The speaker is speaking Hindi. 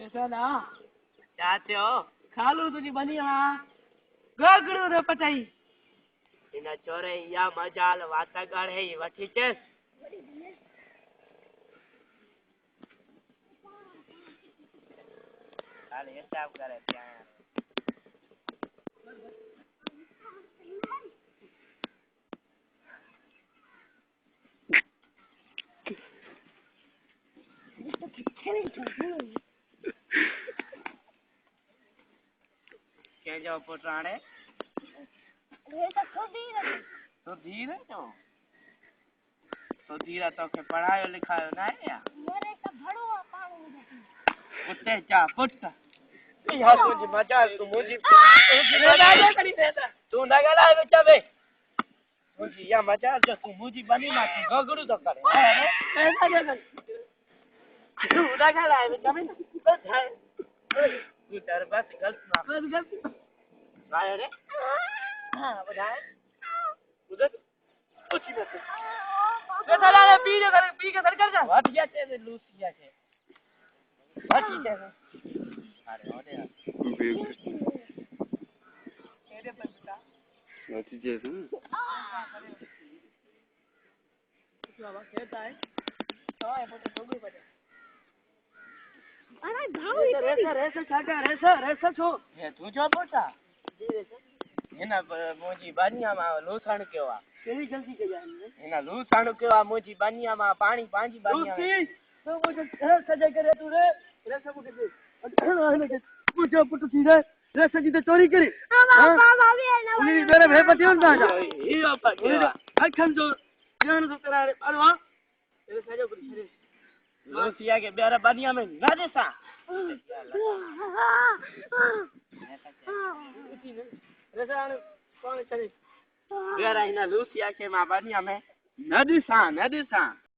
कैसा ना चाहते हो खालू तुझी बनी हाँ गगड़ू रे पटाई इन चोरे या मजाल वाता गढ़े वठी चेस खाली हिसाब करे त्या क्या जाओ पुत्राणे ये तो धीरे तो धीरे तो के पढ़ायो लिखायो ना है या मेरे का भड़ो पानी में कुत्ते चा पुट या तुझी मजाल तू मुझी ना करी देता तू ना गला बच्चा बे तुझी या मजाल जो तू मुझी बनी माती गगड़ू तो करे ऐसा क्या कर तू ना गला बच्चा बे बस है तू तेरे पास गलत ना आयो रे हां बताए उधर कुछ ही बता तो चला रे पी के घर कर जा हट गया ते लूसिया के हट गया अरे ओदे तेरे पर बेटा नती जैसे बाबा कहता है तो है तो गई बजे अरे भाव रेसा छो ये तू जो बोटा एना मोजी बानिया मा लोथण केवा केवी जल्दी के जाए एना लोथण केवा मोजी बानिया मा पानी पांजी बानिया तो मुझे सजा करे तू रे रेसा मुझे दे मुझे पुट सीधे रेसा जी तो चोरी करी बाबा भी है ना उनी मेरे भे पति उन बाजा हियो पगेवा अखन जो जान तो तेरा अरे वाह तेरे सजा करी छरे लोसिया के बेरा बानिया में ना देसा रेसा कौन छरे बेरा इना लोसिया के मा बानिया में नदी सा